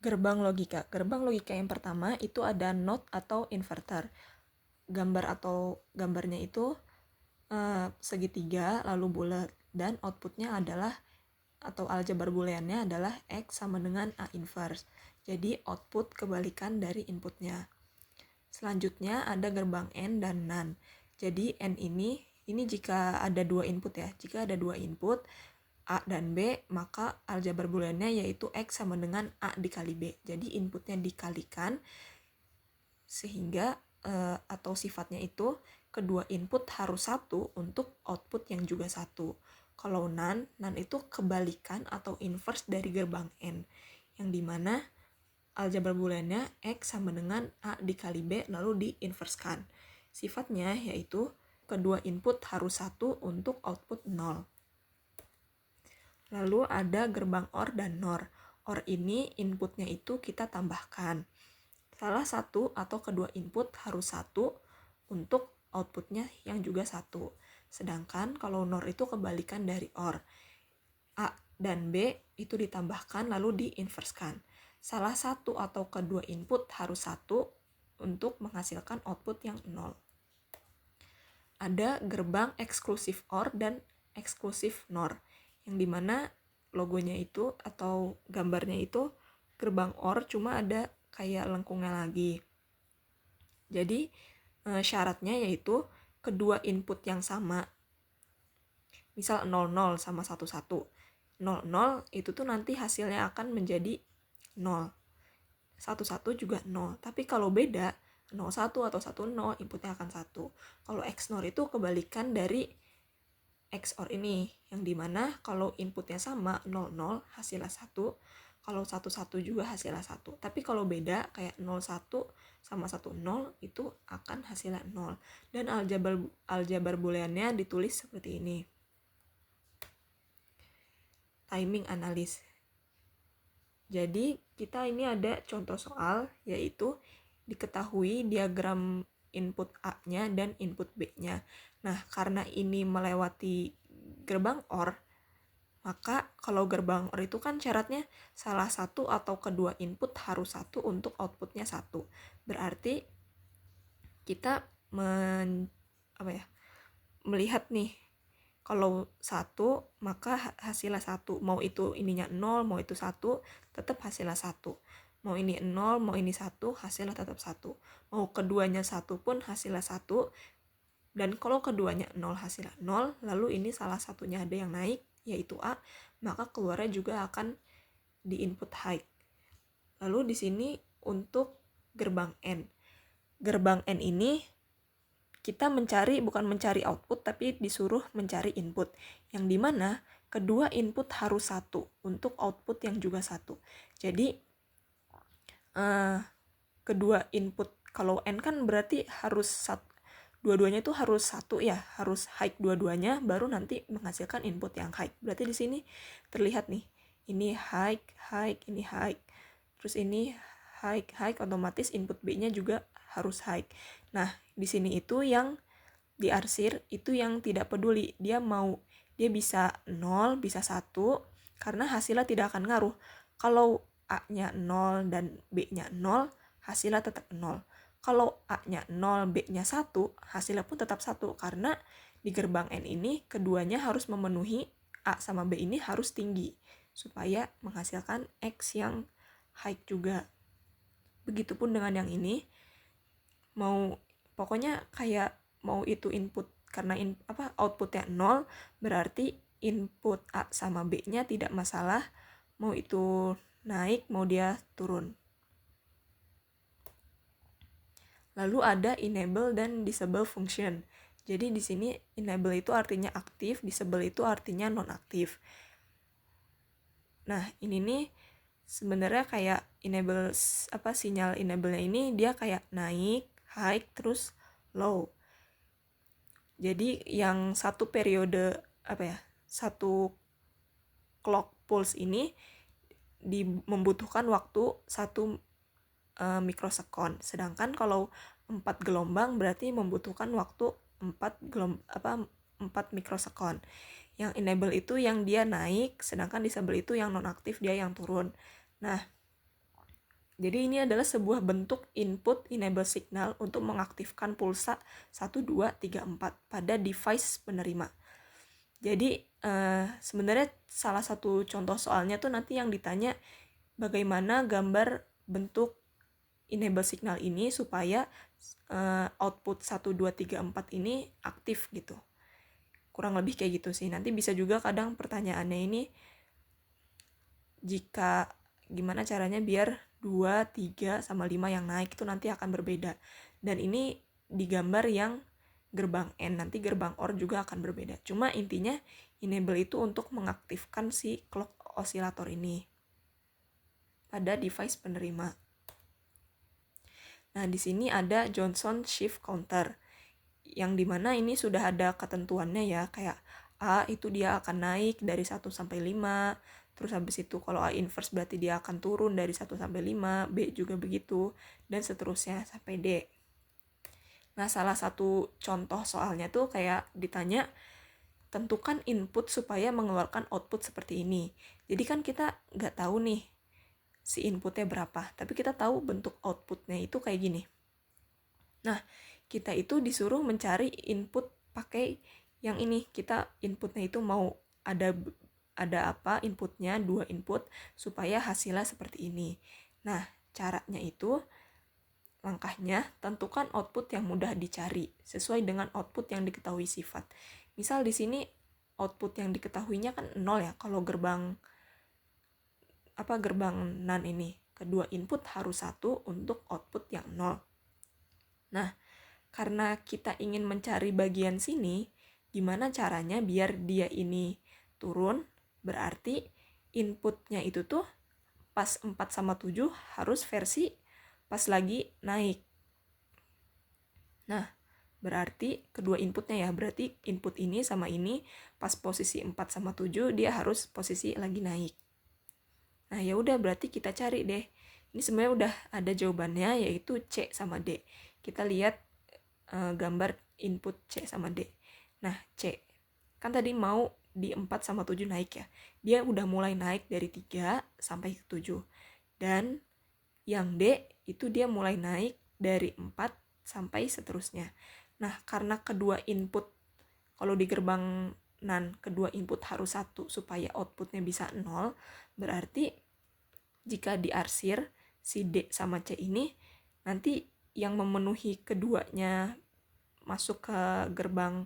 Gerbang logika. Gerbang logika yang pertama itu ada NOT atau inverter. Gambarnya itu segitiga lalu bulat, dan outputnya adalah atau aljabar booleannya adalah X sama dengan A inverse. Jadi output kebalikan dari inputnya. Selanjutnya ada gerbang AND dan NAND. Jadi AND ini jika ada dua input ya. Jika ada dua input A dan B, maka aljabar booleannya yaitu X sama dengan A dikali B. Jadi inputnya dikalikan sehingga atau sifatnya itu kedua input harus satu untuk output yang juga satu. Kalau NAND itu kebalikan atau inverse dari gerbang AND, yang dimana aljabar booleannya X sama dengan A dikali B lalu diinverskan. Sifatnya yaitu kedua input harus satu untuk output 0. Lalu ada gerbang OR dan NOR. OR ini inputnya itu kita tambahkan. Salah satu atau kedua input harus satu untuk outputnya yang juga satu. Sedangkan kalau NOR itu kebalikan dari OR. A dan B itu ditambahkan lalu diinverskan. Salah satu atau kedua input harus satu untuk menghasilkan output yang 0. Ada gerbang eksklusif OR dan eksklusif NOR, yang dimana logonya itu atau gambarnya itu gerbang OR cuma ada kayak lengkungnya lagi. Jadi syaratnya yaitu kedua input yang sama. Misal 00 sama 11. 00 itu tuh nanti hasilnya akan menjadi 0. 11 juga 0. Tapi kalau beda 01 atau 10 inputnya akan 1. Kalau XNOR itu kebalikan dari XOR ini, yang dimana kalau inputnya sama 00 hasilnya 1, kalau 11 juga hasilnya 1. Tapi kalau beda kayak 01 sama 10 itu akan hasilnya 0. Dan aljabar booleannya ditulis seperti ini. Timing analysis. Jadi kita ini ada contoh soal, yaitu diketahui diagram input A-nya dan input B-nya. Nah, karena ini melewati gerbang OR, maka kalau gerbang OR itu kan syaratnya salah satu atau kedua input harus satu untuk outputnya satu. Berarti kita melihat nih, kalau 1 maka hasilnya 1. Mau itu ininya 0, mau itu 1, tetap hasilnya 1. Mau ini 0, mau ini 1, hasilnya tetap 1. Mau keduanya 1 pun hasilnya 1. Dan kalau keduanya 0 hasilnya 0, lalu ini salah satunya ada yang naik, yaitu A, maka keluarnya juga akan di input high. Lalu di sini untuk gerbang N. Gerbang N ini kita bukan mencari output, tapi disuruh mencari input, yang dimana kedua input harus satu untuk output yang juga satu. Jadi kedua input, kalau N kan berarti harus satu, dua-duanya itu harus satu ya, harus high dua-duanya, baru nanti menghasilkan input yang high. Berarti di sini terlihat nih, ini high, ini high, terus ini high, otomatis input B-nya juga harus high. Nah, di sini itu yang diarsir itu yang tidak peduli, dia bisa 0, bisa 1, karena hasilnya tidak akan ngaruh. Kalau A-nya 0 dan B-nya 0, hasilnya tetap 0. Kalau A-nya 0, B-nya 1, hasilnya pun tetap 1, karena di gerbang N ini keduanya harus memenuhi, A sama B ini harus tinggi supaya menghasilkan X yang high juga. Begitupun dengan yang ini, pokoknya kayak mau itu input, karena outputnya 0, berarti input A sama B-nya tidak masalah, mau itu naik, mau dia turun. Lalu ada enable dan disable function. Jadi di sini enable itu artinya aktif, disable itu artinya non-aktif. Nah, ini nih sebenarnya kayak enable, sinyal enable-nya ini dia kayak naik, high, terus low. Jadi yang satu periode satu clock pulse ini membutuhkan waktu 1 mikrosekon. Sedangkan kalau 4 gelombang berarti membutuhkan waktu 4 mikrosekon. Yang enable itu yang dia naik, sedangkan disable itu yang nonaktif, dia yang turun. Nah, Jadi ini adalah sebuah bentuk input enable signal untuk mengaktifkan pulsa 1, 2, 3, 4 pada device penerima. Jadi sebenarnya salah satu contoh soalnya tuh nanti yang ditanya bagaimana gambar bentuk enable signal ini supaya output 1, 2, 3, 4 ini aktif gitu. Kurang lebih kayak gitu sih. Nanti bisa juga kadang pertanyaannya ini jika gimana caranya biar 2, 3, sama 5 yang naik itu nanti akan berbeda. Dan ini digambar yang gerbang N, nanti gerbang OR juga akan berbeda. Cuma intinya enable itu untuk mengaktifkan si clock oscillator ini pada device penerima. Nah, di sini ada Johnson shift counter, yang dimana ini sudah ada ketentuannya ya, kayak A itu dia akan naik dari 1 sampai 5, terus habis itu kalau A inverse berarti dia akan turun dari 1 sampai 5, B juga begitu, dan seterusnya sampai D. Nah, salah satu contoh soalnya tuh kayak ditanya, tentukan input supaya mengeluarkan output seperti ini. Jadi kan kita nggak tahu nih si inputnya berapa, tapi kita tahu bentuk outputnya itu kayak gini. Nah, kita itu disuruh mencari input pakai yang ini. Kita inputnya itu mau ada apa inputnya, 2 input supaya hasilnya seperti ini. Nah, caranya itu langkahnya tentukan output yang mudah dicari sesuai dengan output yang diketahui sifat. Misal di sini output yang diketahuinya kan 0 ya. Kalau gerbang NAND ini, kedua input harus 1 untuk output yang 0. Nah, karena kita ingin mencari bagian sini, gimana caranya biar dia ini turun? Berarti inputnya itu tuh pas 4 sama 7 harus versi pas lagi naik. Nah, berarti kedua inputnya ya, berarti input ini sama ini pas posisi 4 sama 7 dia harus posisi lagi naik. Nah, ya udah berarti kita cari deh. Ini sebenarnya udah ada jawabannya, yaitu C sama D. Kita lihat gambar input C sama D. Nah, C kan tadi mau di 4 sama 7 naik ya. Dia udah mulai naik dari 3 sampai 7. Dan yang D itu dia mulai naik dari 4 sampai seterusnya. Nah, karena kedua input, kalau di gerbang NAND kedua input harus 1 supaya outputnya bisa 0, berarti jika diarsir si D sama C ini, nanti yang memenuhi keduanya masuk ke gerbang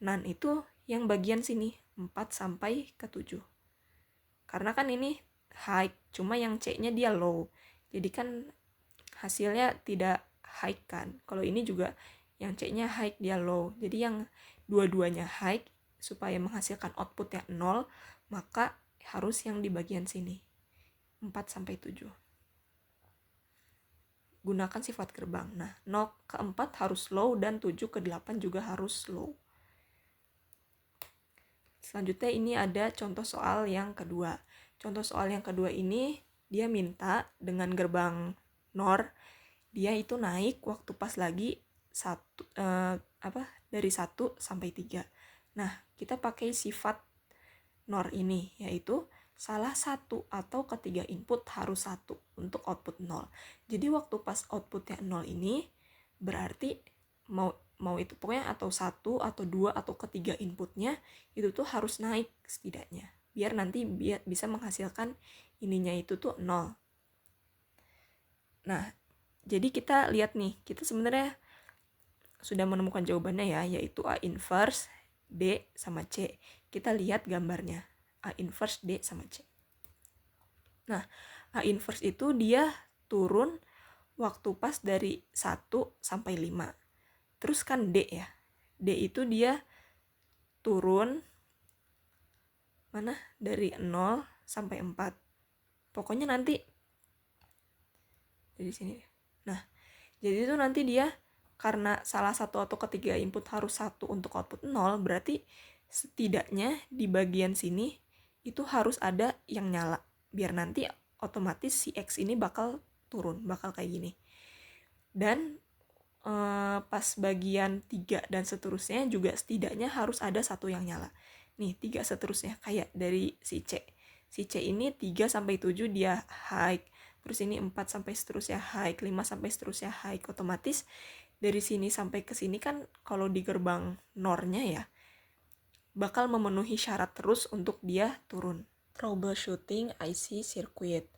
NAND itu yang bagian sini 4 sampai ke 7. Karena kan ini high, cuma yang C-nya dia low. Jadi kan hasilnya tidak high kan. Kalau ini juga yang C-nya high, dia low. Jadi yang dua-duanya high supaya menghasilkan output yang 0, maka harus yang di bagian sini 4 sampai 7. Gunakan sifat gerbang. Nah, 0 ke 4 harus low dan 7 ke 8 juga harus low. Selanjutnya ini ada contoh soal yang kedua. Contoh soal yang kedua ini dia minta dengan gerbang NOR dia itu naik waktu pas lagi dari 1 sampai 3. Nah, kita pakai sifat NOR ini, yaitu salah satu atau ketiga input harus 1 untuk output 0. Jadi waktu pas outputnya 0 ini berarti mau itu pokoknya atau 1 atau 2 atau ketiga inputnya itu tuh harus naik setidaknya. Biar nanti bisa menghasilkan ininya itu tuh 0. Nah, jadi kita lihat nih, kita sebenarnya sudah menemukan jawabannya ya, yaitu A inverse, D sama C. Kita lihat gambarnya, A inverse, D sama C. Nah, A inverse itu dia turun waktu pas dari 1 sampai 5. Terus kan D ya, D itu dia turun mana dari 0 sampai 4. Pokoknya nanti dari sini. Nah, jadi itu nanti dia karena salah satu atau ketiga input harus 1 untuk output 0, berarti setidaknya di bagian sini itu harus ada yang nyala. Biar nanti otomatis si X ini bakal turun, bakal kayak gini. Dan pas bagian 3 dan seterusnya juga setidaknya harus ada 1 yang nyala. Nih, 3 seterusnya kayak dari si C. Si C ini 3 sampai 7 dia high, terus ini 4 sampai seterusnya high, 5 sampai seterusnya high. Otomatis dari sini sampai ke sini kan kalau di gerbang NOR-nya ya bakal memenuhi syarat terus untuk dia turun. Troubleshooting IC circuit.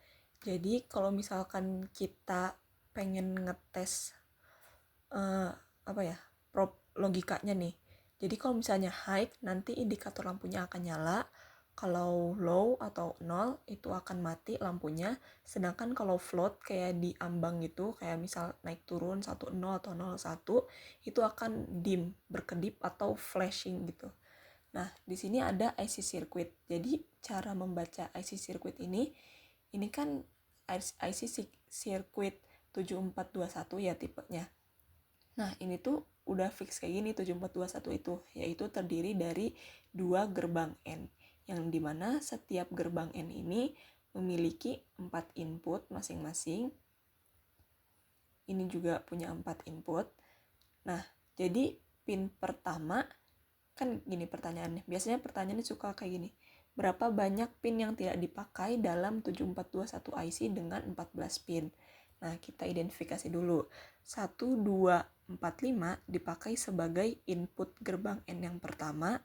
Jadi kalau misalkan kita pengen ngetes logikanya nih. Jadi kalau misalnya high, nanti indikator lampunya akan nyala. Kalau low atau 0 itu akan mati lampunya. Sedangkan kalau float kayak di ambang gitu, kayak misal naik turun 10 atau 01, itu akan dim, berkedip atau flashing gitu. Nah, di sini ada IC circuit. Jadi cara membaca IC circuit ini kan IC circuit 7421 ya tipenya. Nah, ini tuh udah fix kayak gini 7421 itu, yaitu terdiri dari 2 gerbang N, yang dimana setiap gerbang N ini memiliki 4 input masing-masing. Ini juga punya 4 input. Nah, jadi pin pertama, kan gini pertanyaannya, biasanya pertanyaannya suka kayak gini, berapa banyak pin yang tidak dipakai dalam 7421 IC dengan 14 pin? Nah, kita identifikasi dulu. 1, 2, 4, 5 dipakai sebagai input gerbang N yang pertama,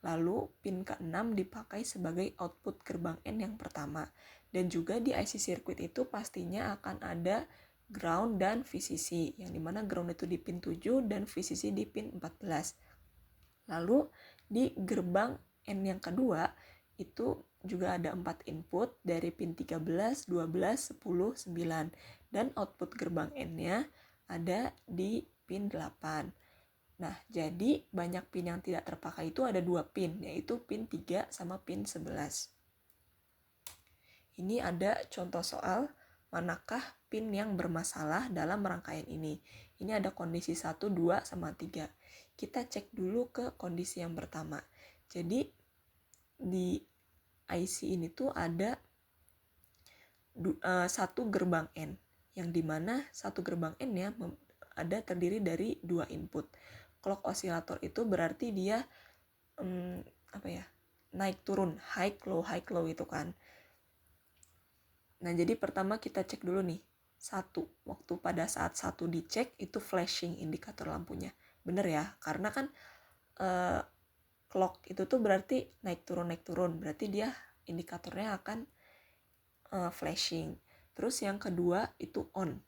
lalu pin ke-6 dipakai sebagai output gerbang N yang pertama. Dan juga di IC circuit itu pastinya akan ada ground dan VCC, yang dimana ground itu di pin 7 dan VCC di pin 14. Lalu di gerbang N yang kedua itu juga ada 4 input dari pin 13, 12, 10, 9. Dan output gerbang N-nya ada di pin 8. Nah, jadi banyak pin yang tidak terpakai itu ada 2 pin, yaitu pin 3 sama pin 11. Ini ada contoh soal manakah pin yang bermasalah dalam rangkaian ini. Ini ada kondisi 1, 2, sama 3. Kita cek dulu ke kondisi yang pertama. Jadi di IC ini tuh ada satu gerbang N, yang dimana satu gerbang N-nya ada terdiri dari 2 input. Clock oscillator itu berarti dia naik turun, high low itu kan. Nah, jadi pertama kita cek dulu nih. 1, waktu pada saat 1 dicek itu flashing indikator lampunya. Bener ya, karena kan clock itu tuh berarti naik turun, berarti dia indikatornya akan flashing. Terus yang kedua itu on.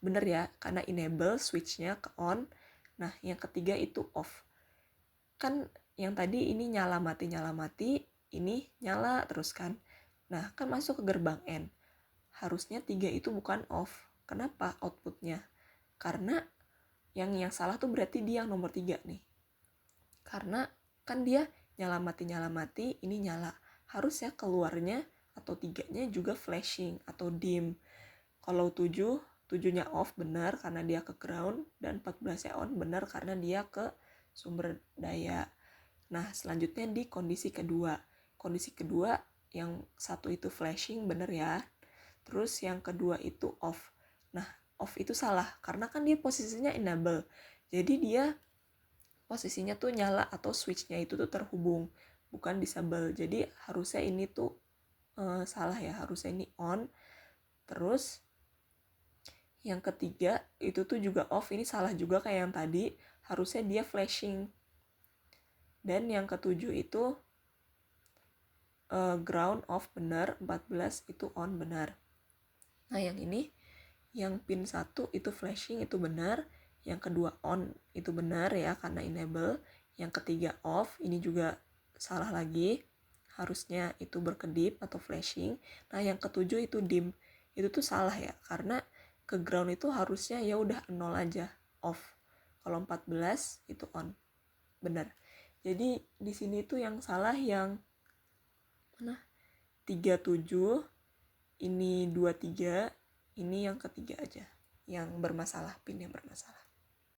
Bener ya, karena enable switch-nya ke on. Nah, yang ketiga itu off. Kan yang tadi ini nyala mati, ini nyala terus kan. Nah, kan masuk ke gerbang N. Harusnya 3 itu bukan off. Kenapa outputnya? Karena yang salah tuh berarti dia yang nomor 3 nih. Karena kan dia nyala mati, ini nyala. Harusnya keluarnya atau 3-nya juga flashing atau dim. Kalau 7-nya off benar karena dia ke ground, dan 14-nya on benar karena dia ke sumber daya. Nah, selanjutnya di kondisi kedua. Kondisi kedua yang 1 itu flashing benar ya. Terus yang kedua itu off. Nah, off itu salah karena kan dia posisinya enable. Jadi dia posisinya tuh nyala atau switch-nya itu tuh terhubung, bukan disable. Jadi harusnya ini tuh salah ya, harusnya ini on. Terus yang ketiga itu tuh juga off, ini salah juga kayak yang tadi, harusnya dia flashing. Dan yang ketujuh itu ground off benar, 14 itu on benar. Nah, yang ini yang pin 1 itu flashing itu benar, yang kedua on itu benar ya karena enable, yang ketiga off ini juga salah lagi, harusnya itu berkedip atau flashing. Nah, yang ketujuh itu dim, itu tuh salah ya karena ke ground itu harusnya ya udah 0 aja, off. Kalau 14 itu on. Benar. Jadi di sini tuh yang salah yang mana? 37, ini 23, ini yang ketiga aja yang bermasalah, pin yang bermasalah.